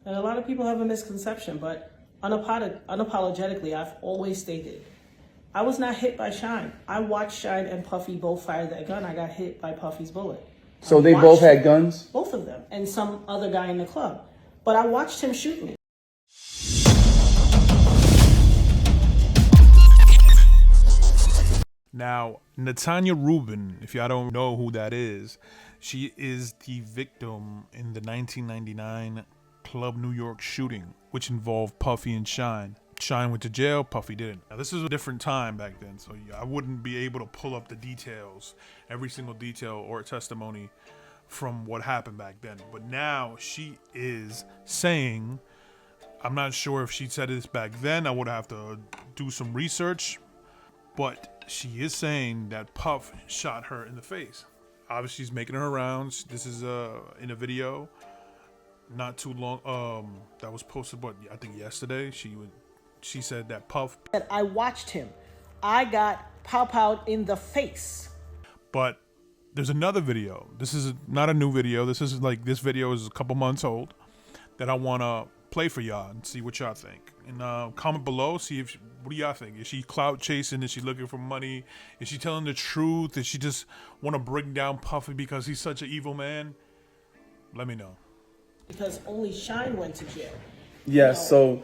And a lot of people have a misconception, but unapologetically, I've always stated, I was not hit by Shine. I watched Shine and Puffy both fire that gun. I got hit by Puffy's bullet. So they both had guns? Both of them, and some other guy in the club. But I watched him shoot me. Now, Natanya Rubin, if y'all don't know who that is, she is the victim in the 1999 Club New York shooting, which involved Puffy and Shine. Shine went to jail, Puffy didn't. Now, this is a different time back then, so I wouldn't be able to pull up the details, every single detail or testimony from what happened back then. But now she is saying, I'm not sure if she said this back then, I would have to do some research, but she is saying that Puff shot her in the face. Obviously, she's making her rounds. This is in a video not too long that was posted, but I think yesterday. She said that Puff. I watched him. I got pow-powed in the face. But there's another video. This is not a new video. This video is a couple months old that I want to play for y'all and see what y'all think. And comment below, see what do y'all think? Is she clout chasing? Is she looking for money? Is she telling the truth? Does she just want to bring down Puffy because he's such an evil man? Let me know. Because only Shine went to jail. Yes, so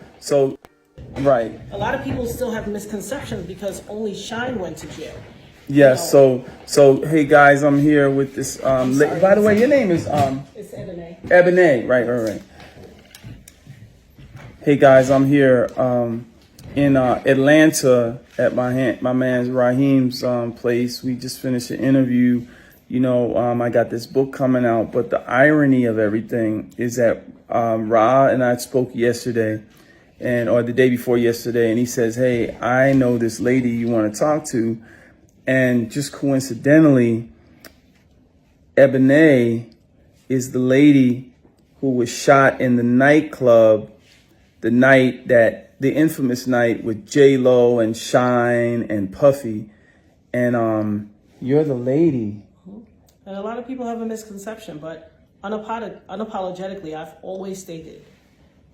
right. A lot of people still have misconceptions because only Shine went to jail. Yes, so hey guys, I'm here with this by the way, your name is It's Ebony. Ebony, right. Hey guys, I'm here in Atlanta at my man Raheem's place. We just finished an interview. You know, I got this book coming out, but the irony of everything is that Ra and I spoke yesterday, or the day before yesterday, and he says, hey, I know this lady you want to talk to, and just coincidentally, Ebony is the lady who was shot in the nightclub, the infamous night with J-Lo and Shine and Puffy, and you're the lady. And a lot of people have a misconception, but unapologetically, I've always stated,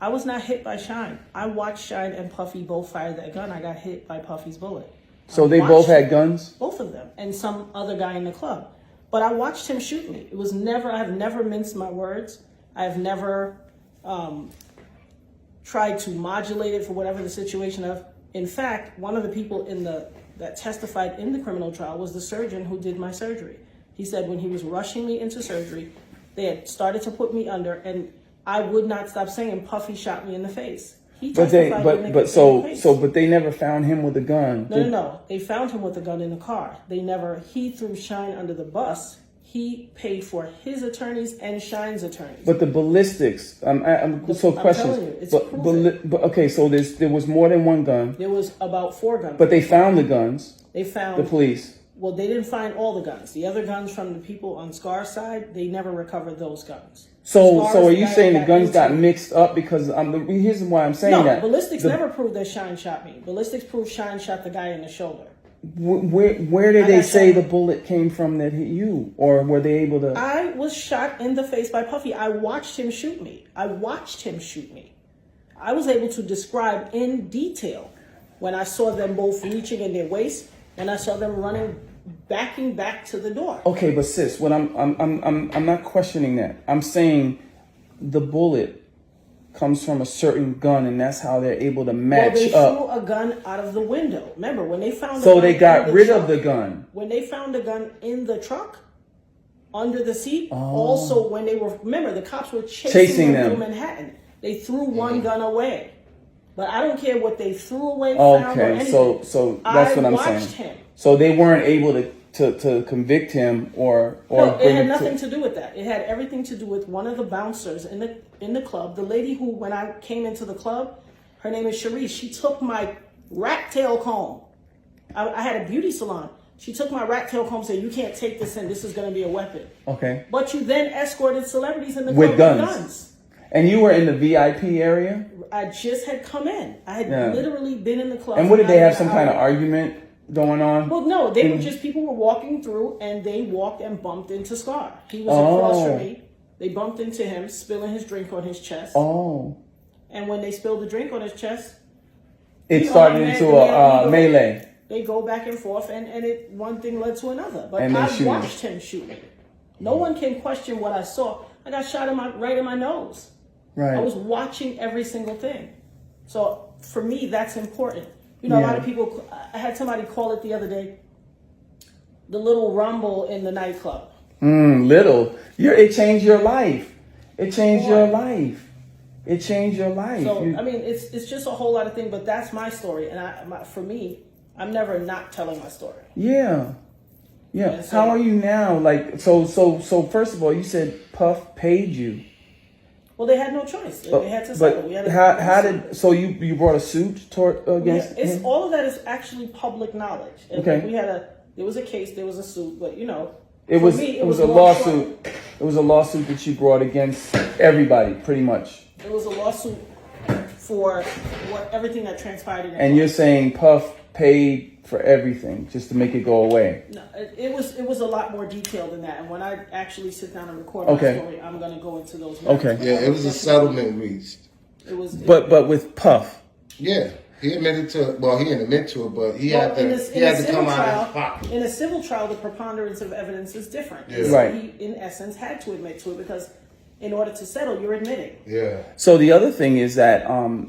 I was not hit by Shine. I watched Shine and Puffy both fire that gun. I got hit by Puffy's bullet. So they both had guns? Both of them, and some other guy in the club. But I watched him shoot me. I've never minced my words. I've never tried to modulate it for whatever the situation of. In fact, one of the people that testified in the criminal trial was the surgeon who did my surgery. He said when he was rushing me into surgery, they had started to put me under, and I would not stop saying Puffy shot me in the face. He testified but they never found him with a gun. No. They found him with a gun in the car. He threw Shine under the bus. He paid for his attorneys and Shine's attorneys. But the ballistics, questions. Telling you, it's proven. Okay, so there was more than one gun. There was about 4 guns. But they found the guns. They found the police. Well, they didn't find all the guns. The other guns from the people on Scar's side, they never recovered those guns. So are you saying the guns got mixed up? Because here's why I'm saying that. No, ballistics never proved that Shine shot me. Ballistics proved Shine shot the guy in the shoulder. Where did they say the bullet came from that hit you? Or were they able to... I was shot in the face by Puffy. I watched him shoot me. I was able to describe in detail when I saw them both reaching in their waist, and I saw them backing back to the door. Okay, but sis, what I'm not questioning that. I'm saying the bullet comes from a certain gun, and that's how they're able to match up. Well, they threw a gun out of the window. Remember, when they found So they got rid of the gun. When they found the gun in the truck, under the seat, also when they were, remember, the cops were chasing them through Manhattan. They threw one gun away. But I don't care what they threw away, found, or anything. So that's what I'm saying. Him. So they weren't able to convict him or no, it had nothing to do with that. It had everything to do with one of the bouncers in the club. The lady who, when I came into the club, her name is Sharice. She took my rat tail comb. I had a beauty salon. She took my rat tail comb and said, you can't take this in. This is going to be a weapon. Okay. But you then escorted celebrities in the club with guns. And you were in the VIP area? I just had come in. I had literally been in the club. And what did they have, some kind of argument going on? Well, no, they were just, people were walking through and they walked and bumped into Scar. He was across from me. They bumped into him, spilling his drink on his chest. Oh. And when they spilled the drink on his chest, It started into a melee. They go back and forth, and one thing led to another. But And I shooting. watched him shoot me. No one can question what I saw. I got shot right in my nose. Right. I was watching every single thing. So for me, that's important. You know, a lot of people, I had somebody call it the other day, the little rumble in the nightclub. It changed your life. It changed your life. It changed your life. So, I mean, it's just a whole lot of things, but that's my story. And for me, I'm never not telling my story. Yeah. Yeah. And so- How are you now? Like, so first of all, you said Puff paid you. Well, they had no choice. They had to settle. We had But a- how did, so you brought a suit against It's him? all of that is actually public knowledge. And Okay. there was a case, there was a suit, but you know, It for was me, it was a more lawsuit. It was a lawsuit that you brought against everybody, pretty much. It was a lawsuit for everything that transpired in that. And you're saying Puff paid for everything just to make it go away. No, it was a lot more detailed than that. And when I actually sit down and record my story, I'm going to go into those. Okay. Yeah, it was a settlement reached. It was, But with Puff. Yeah, he admitted to it. Well, he didn't admit to it, but he had to come out of his pocket. In a civil trial, the preponderance of evidence is different. Yeah. So Right. he, in essence, had to admit to it because in order to settle, you're admitting. Yeah. So the other thing is that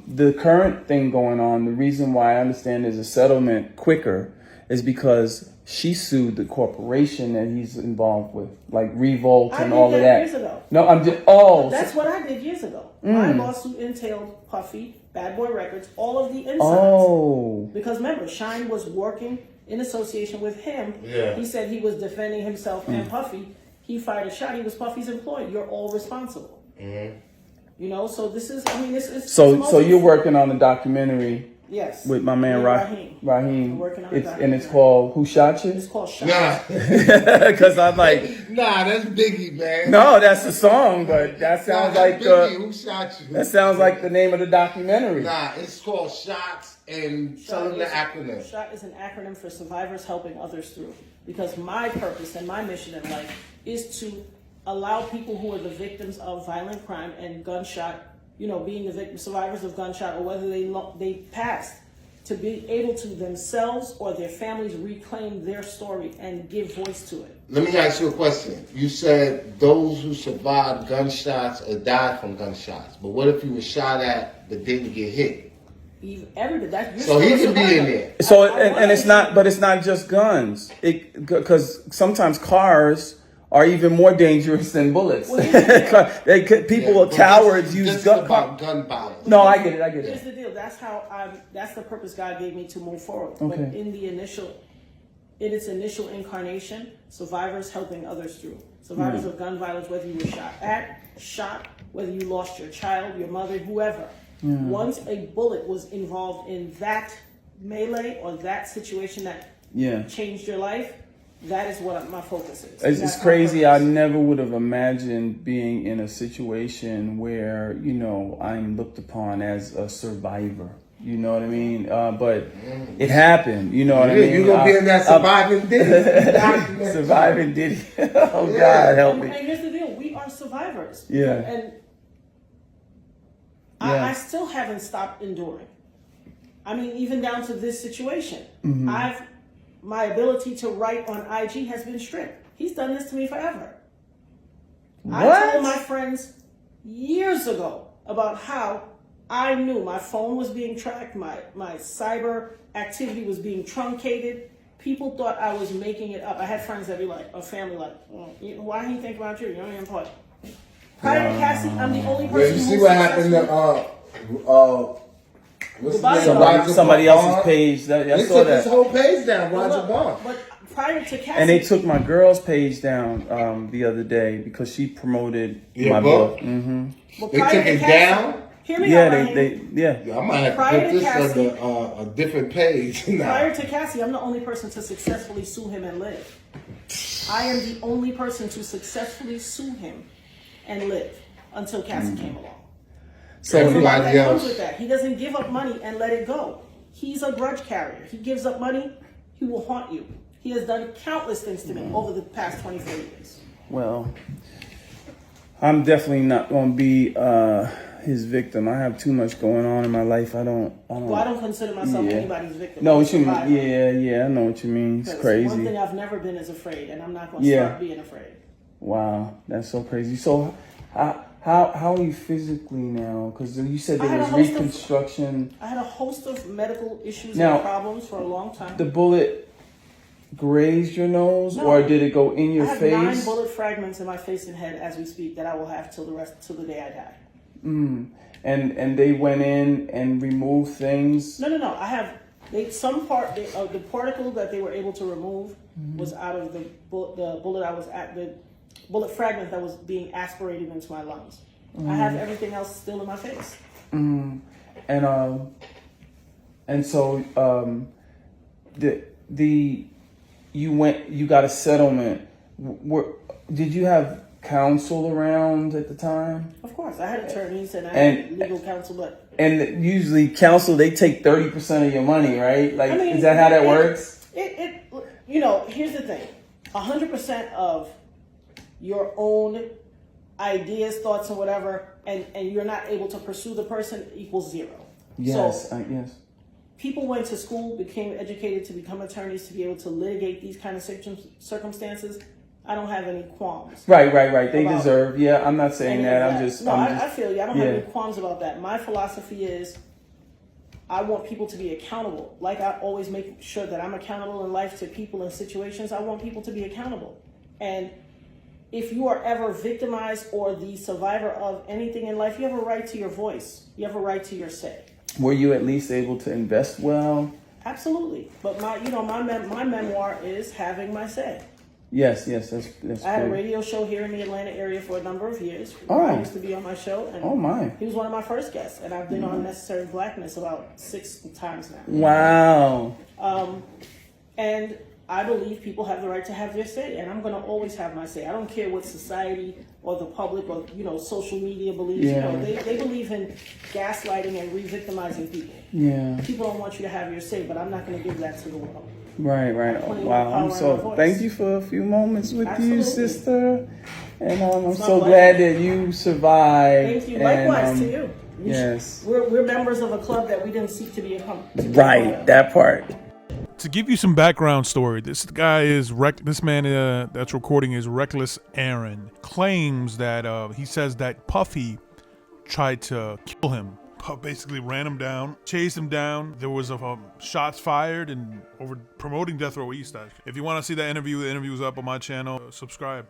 the current thing going on, the reason why I understand there's a settlement quicker is because she sued the corporation that he's involved with, like Revolt I and did all of that that. years ago. No, I'm just, That's what I did years ago. My lawsuit entailed Puffy, Bad Boy Records, all of the insides. Because remember, Shine was working in association with him. Yeah. He said he was defending himself and Puffy. He fired a shot. He was Puffy's employee. You're all responsible. Mm-hmm. You know, so this is, I mean, it's So you're working on a documentary yes, with my man Raheem. Raheem. We're working on And it's called Who Shot You? It's called Shine. Nah, Because I'm like, nah, that's Biggie, man. no, that's the song, but that sounds Nah, like that's Biggie. Who shot you? that sounds like the name of the documentary. Nah, it's called Shots, and tell them the acronym. SHOT is an acronym for Survivors Helping Others Through. Because my purpose and my mission in life is to allow people who are the victims of violent crime and gunshot, you know, being the victim, survivors of gunshot, or whether they passed, to be able to themselves or their families reclaim their story and give voice to it. Let me ask you a question. You said those who survived gunshots or died from gunshots, but what if you were shot at but didn't get hit? Everybody, that's So he can be in there. So and it's not, but it's not just guns. Because sometimes cars are even more dangerous than bullets. Well, People are cowards. This Use is gun. about gun violence. No, I get it. Here's the deal. That's the purpose God gave me to move forward. Okay. But in its initial incarnation, survivors helping others through. Survivors of gun violence, whether you were shot, whether you lost your child, your mother, whoever. Once a bullet was involved in that melee or that situation that changed your life, that is what my focus is. It's crazy. I never would have imagined being in a situation where, you know, I'm looked upon as a survivor. You know what I mean? But it happened. You know what I mean? You're going to be in that surviving Diddy. Surviving Diddy. Oh, God, help me. And here's the deal. We are survivors. Yeah. And I still haven't stopped enduring. I mean, even down to this situation. My ability to write on IG has been stripped. He's done this to me forever. I told my friends years ago about how I knew my phone was being tracked, my cyber activity was being truncated. People thought I was making it up. I had friends that be like, or family like, why he think about you? You don't even play. Prior to Cassie, I'm the only person You see what happened to Somebody else's page. I They saw took that. his whole page down, Roger Bond. But prior to Cassie, And they took my girl's page down the other day because she promoted Your my book? book. Mm-hmm. well, They prior took to it Cassie- down? Hear me out, Yeah, Raheem. I might have to Prior put to this Cassie- under a different page now. Prior to Cassie, I'm the only person to successfully sue him and live. I am the only person to successfully sue him and live until Cassie came along. So Everybody That comes else. with that. He doesn't give up money and let it go. He's a grudge carrier. He gives up money, he will haunt you. He has done countless things to me over the past 24 years. well, I'm definitely not gonna be his victim. I have too much going on in my life. I don't. Well, I don't consider myself Yeah. anybody's victim. No, I'm a what you mean? survivor. Yeah, I know what you mean. It's 'Cause crazy. One thing I've never been is afraid, and I'm not going to Yeah. start being afraid. Wow, that's so crazy. So, how are you physically now? Because you said I there had was a host of- reconstruction. I had a host of medical issues Now, and problems for a long time. The bullet grazed your nose, No. or did it go in your I have face? 9 bullet fragments in my face and head as we speak that I will have till the day I die. And they went in and removed things. No. I have the particle that they were able to remove was out of the bullet fragment that was being aspirated into my lungs. I have everything else still in my face. And so you got a settlement. Did you have counsel around at the time? Of course, I had attorneys and I had legal counsel, but And usually counsel, they take 30% of your money, right? Like, I mean, is that how that works? Here's the thing: 100% of your own ideas, thoughts, and whatever, and you're not able to pursue the person equals 0. Yes, So, yes. people went to school, became educated to become attorneys to be able to litigate these kind of circumstances. I don't have any qualms. Right. They about deserve. Yeah, I'm not saying any that. of I'm that. just. No, I'm just, I feel you. I don't have any qualms about that. My philosophy is I want people to be accountable. Like I always make sure that I'm accountable in life to people and situations. I want people to be accountable. And if you are ever victimized or the survivor of anything in life, you have a right to your voice. You have a right to your say. Were you at least able to invest well? Absolutely. But my memoir is having my say. Yes, that's I had a good. radio show here in the Atlanta area for a number of years. Ryan used to be on my show. And Oh, my. He was one of my first guests, and I've been on Necessary Blackness about 6 times now. Wow. And I believe people have the right to have their say, and I'm going to always have my say. I don't care what society or the public or social media believes. Yeah. They believe in gaslighting and re-victimizing people. Yeah. People don't want you to have your say, but I'm not going to give that to the world. Right. Plenty of Wow. power I'm in my so voice. thank you for a few moments with you, Absolutely. sister. And I'm my so pleasure. glad that you survived. Thank you. And, Likewise to you. Yes. We're members of a club that we didn't seek to be a Right. That part. To give you some background story, this guy is this man that's recording is Reckless Aaron. Claims that he says that Puffy tried to kill him. Puff basically ran him down, chased him down. There was shots fired and over promoting Death Row East. If you want to see that interview, the interview's up on my channel. Subscribe.